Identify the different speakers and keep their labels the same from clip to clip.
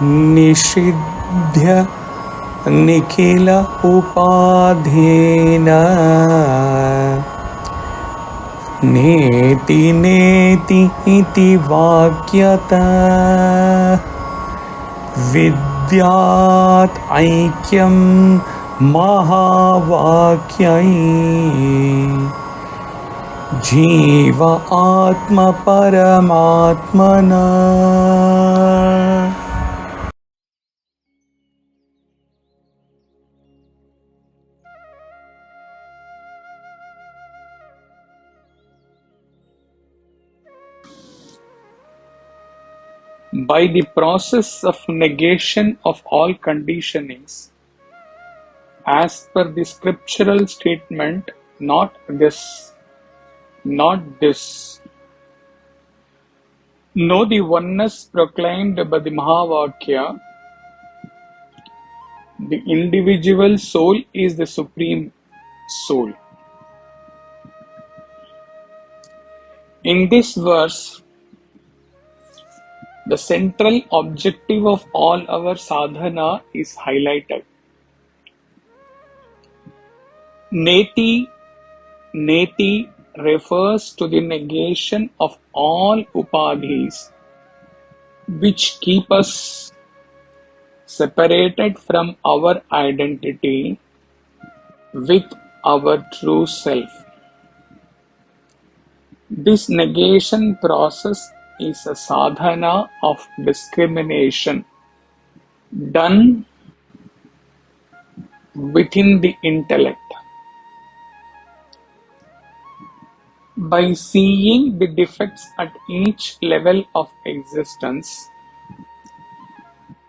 Speaker 1: निषिध्य निखिल उपाधीन नेति नेति इति वाक्यतः विद्यात् ऐक्यं महावाक्यैर्जीव आत्मपरमात्मनः। By the process of negation of all conditionings, as per the scriptural statement, not this, know the oneness proclaimed by the Mahavakya. The individual soul is the supreme soul. In this verse, the central objective of all our sadhana is highlighted. Neti refers to the negation of all upadhis which keep us separated from our identity with our true self. This negation process is a sadhana of discrimination done within the intellect. By seeing the defects at each level of existence,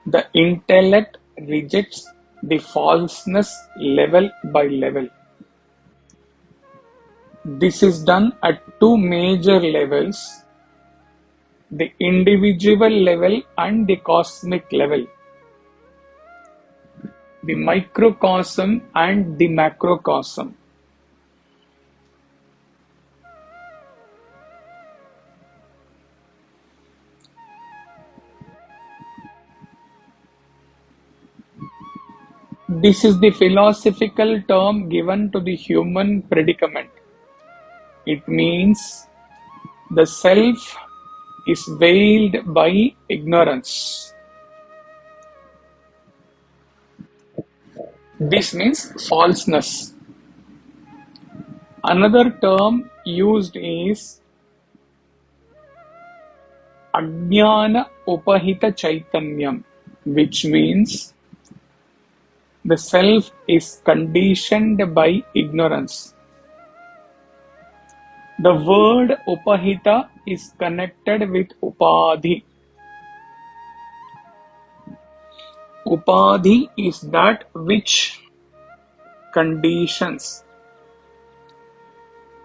Speaker 1: the intellect rejects the falseness level by level. This is done at two major levels: the individual level and the cosmic level, the microcosm and the macrocosm. This is the philosophical term given to the human predicament. It means the self is veiled by ignorance. This means falseness. Another term used is Ajnana Upahita Chaitanyam, which means the self is conditioned by ignorance. The word Upahita is connected with Upadhi. Upadhi is that which conditions,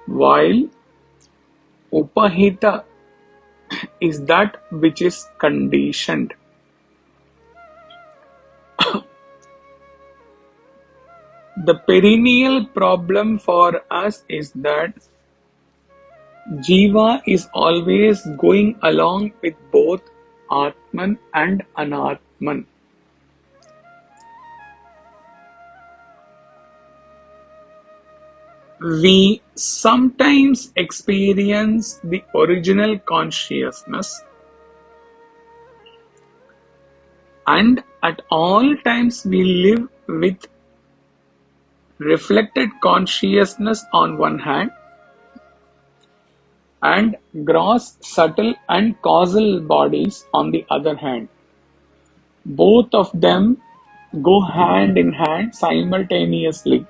Speaker 1: while Upahita is that which is conditioned. The perennial problem for us is that Jiva is always going along with both Atman and Anatman. We sometimes experience the original consciousness, and at all times we live with reflected consciousness on one hand and gross, subtle and causal bodies on the other hand. Both of them go hand in hand simultaneously.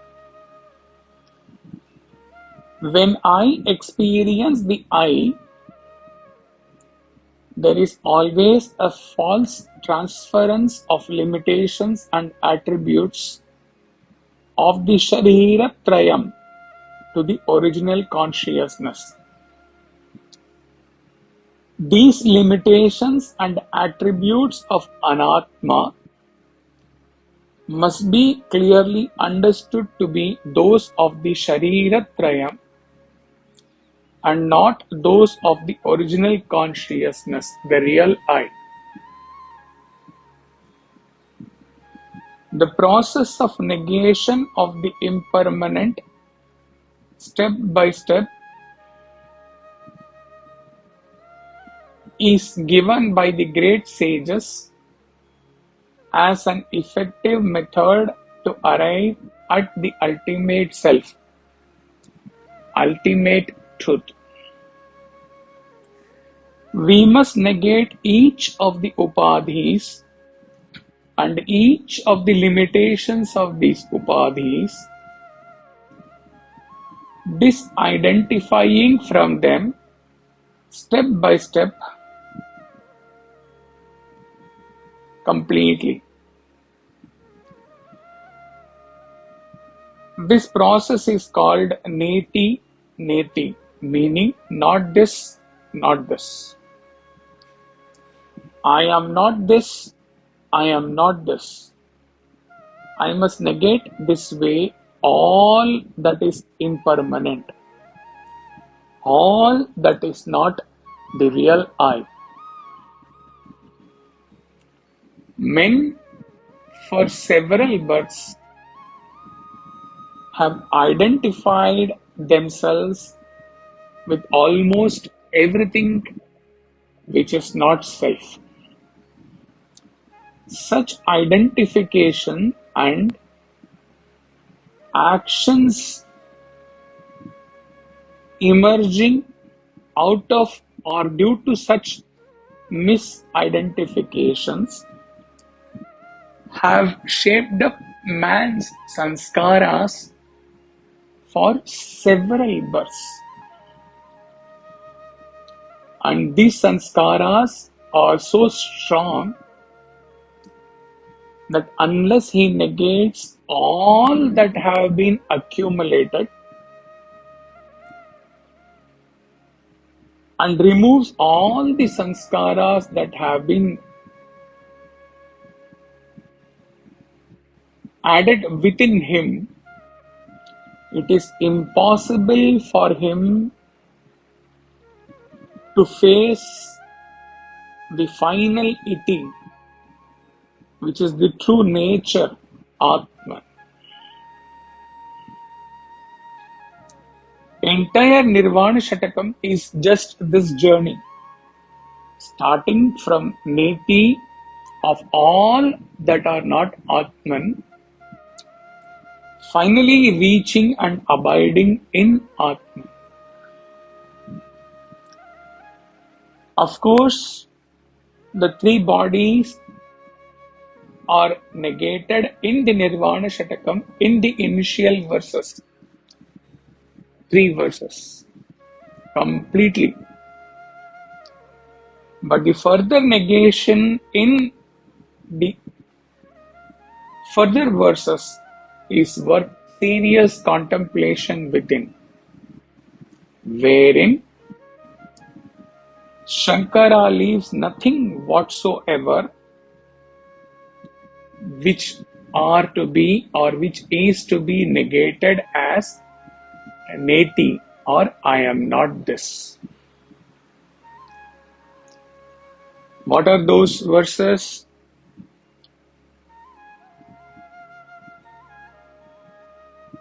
Speaker 1: When I experience the I, there is always a false transference of limitations and attributes of the Sharira Trayam to the original consciousness. These limitations and attributes of Anatma must be clearly understood to be those of the Sharira Trayam and not those of the original consciousness, the real I. The process of negation of the impermanent, step by step, is given by the great sages as an effective method to arrive at the ultimate self, ultimate truth. We must negate each of the upadhis and each of the limitations of these upadhis, disidentifying from them step by step completely. This process is called netīti, meaning not this, not this. I am not this, I am not this. I must negate this way all that is impermanent, all that is not the real I. Men for several births have identified themselves with almost everything which is not self. Such identification and actions emerging out of or due to such misidentifications have shaped up man's sanskaras for several births. And these sanskaras are so strong that unless he negates all that have been accumulated and removes all the sanskaras that have been added within him, it is impossible for him to face the final iti, which is the true nature, Atma. Entire Nirvana Shatakam is just this journey, starting from neti of all that are not Atman, finally reaching and abiding in Atma. Of course, the three bodies are negated in the Nirvana Shatakam in the initial verses. 3 verses. Completely. But the further negation in the further verses is worth serious contemplation within, wherein Shankara leaves nothing whatsoever which are to be or which is to be negated as neti or I am not this. What are those verses?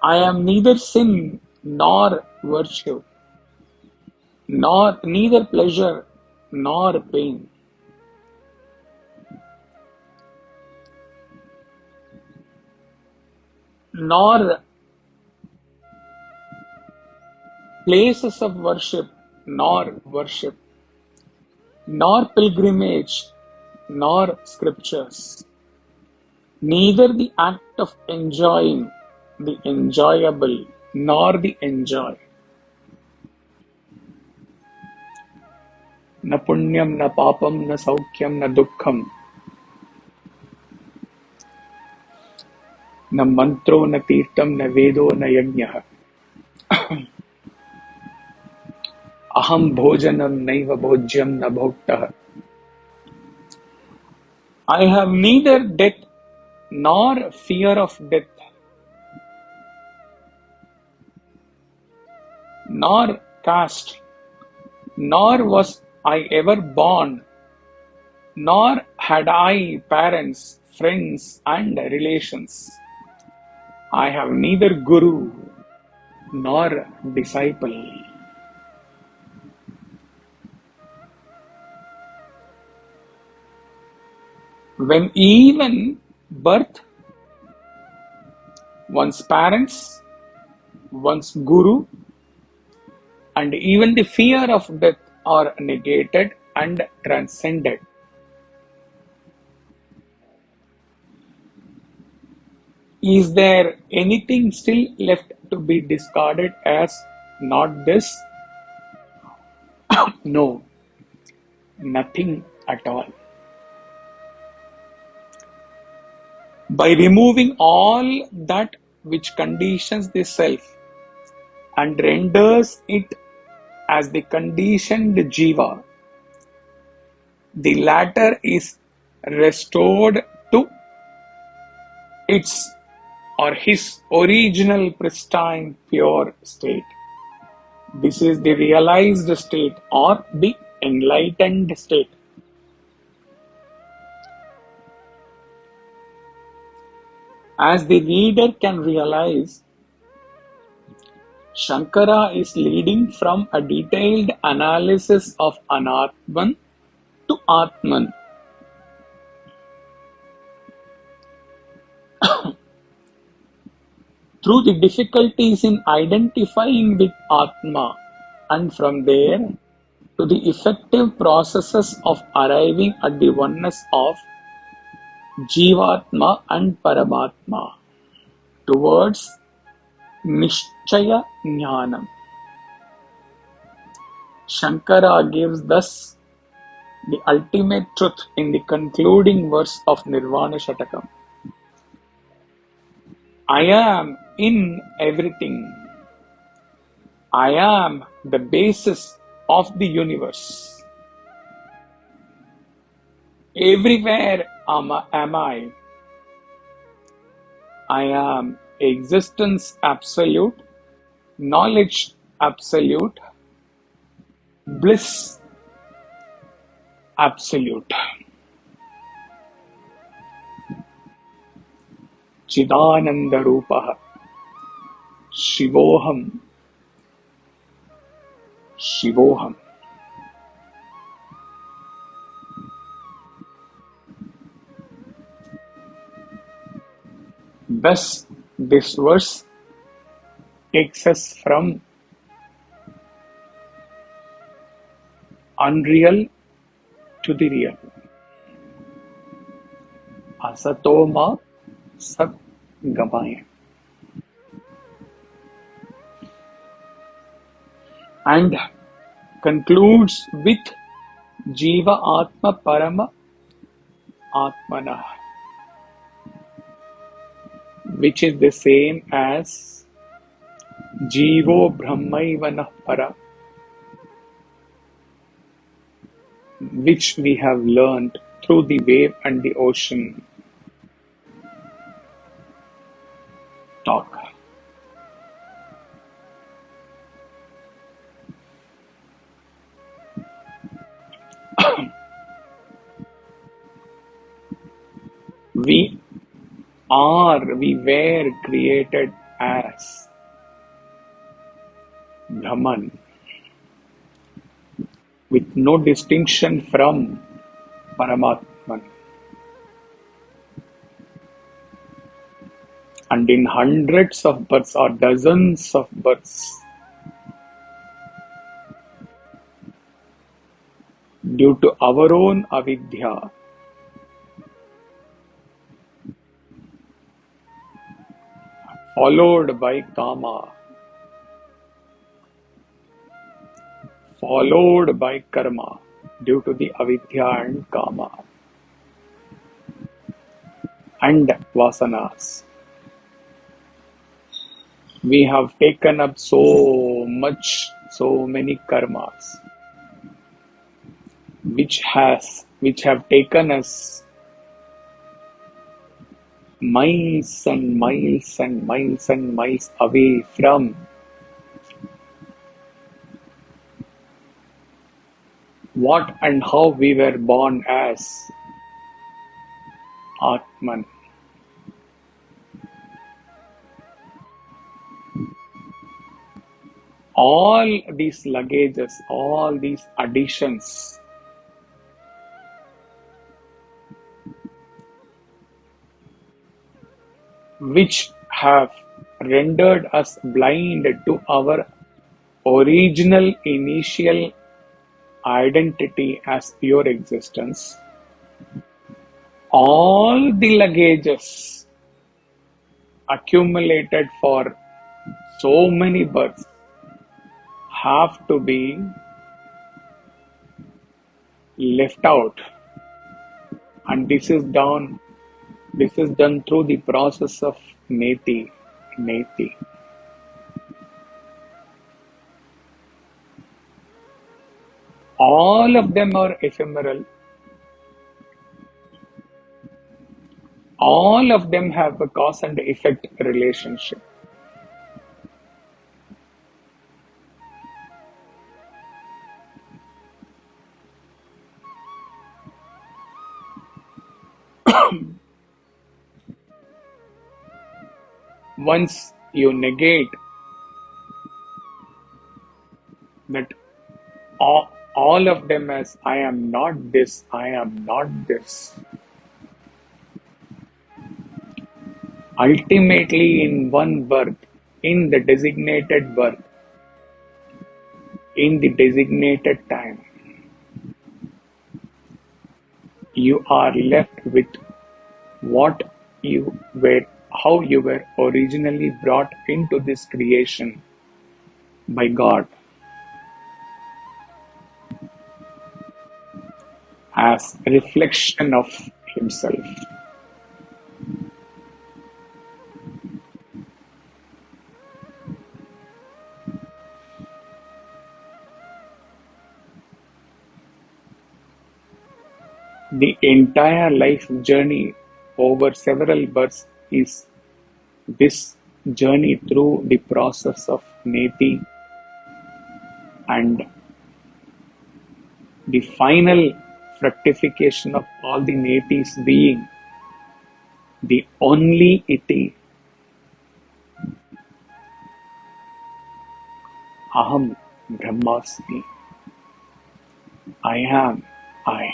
Speaker 1: I am neither sin nor virtue, neither pleasure nor pain. Nor places of worship, nor worship, nor pilgrimage, nor scriptures, neither the act of enjoying the enjoyable, nor the enjoy. Na punyam, na papam, na saukyam, na dukkham, na mantro, na tirtam, na vedo, na yajñah. Aham bhojanam naiva bhojyam na bhoktah. I have neither death nor fear of death, nor caste, nor was I ever born, nor had I parents, friends and relations. I have neither guru nor disciple. When even birth, one's parents, one's guru, and even the fear of death are negated and transcended, is there anything still left to be discarded as not this? No, nothing at all. By removing all that which conditions the self and renders it as the conditioned jiva, the latter is restored to its or his original pristine pure state. This is the realized state or the enlightened state. As the reader can realize, Shankara is leading from a detailed analysis of Anatman to Atman. Through the difficulties in identifying with Atma, and from there to the effective processes of arriving at the oneness of Jivatma and Paramatma, towards Niṣidhya Jnanam. Shankara gives thus the ultimate truth in the concluding verse of Nirvana Shatakam. I am in everything. I am the basis of the universe. Everywhere am I. I am existence absolute, knowledge absolute, bliss absolute. Chidananda Rupaha Shivoham Shivoham. Thus, this verse takes us from unreal to the real. Asatoma Sat Gamaya. And concludes with Jiva Atma Parama Atmanoḥ, which is the same as Jivo Brahmaivanah Para, which we have learned through the wave and the ocean talk. We were created as Brahman, with no distinction from Paramatman. And in hundreds of births or dozens of births, due to our own avidya, followed by kama, followed by karma, due to the avidya and kama and vasanas, we have taken up so many karmas, which have taken us miles and miles and miles and miles away from what and how we were born as Atman. All these luggages, all these additions, which have rendered us blind to our original initial identity as pure existence, all the luggages accumulated for so many births have to be left out, and this is done through the process of neti. All of them are ephemeral. All of them have a cause and effect relationship. Once you negate that all of them as I am not this, I am not this, ultimately in one birth, in the designated birth, in the designated time, you are left with what you were, how you were originally brought into this creation by God as a reflection of Himself. The entire life journey over several births is this journey through the process of neti, and the final fructification of all the netis being the only iti, aham brahmasmi, I am I.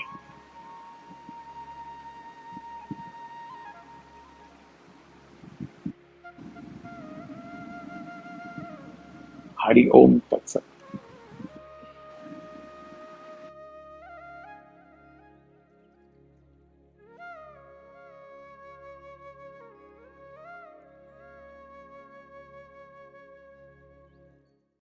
Speaker 1: Hari Om Tat Sat.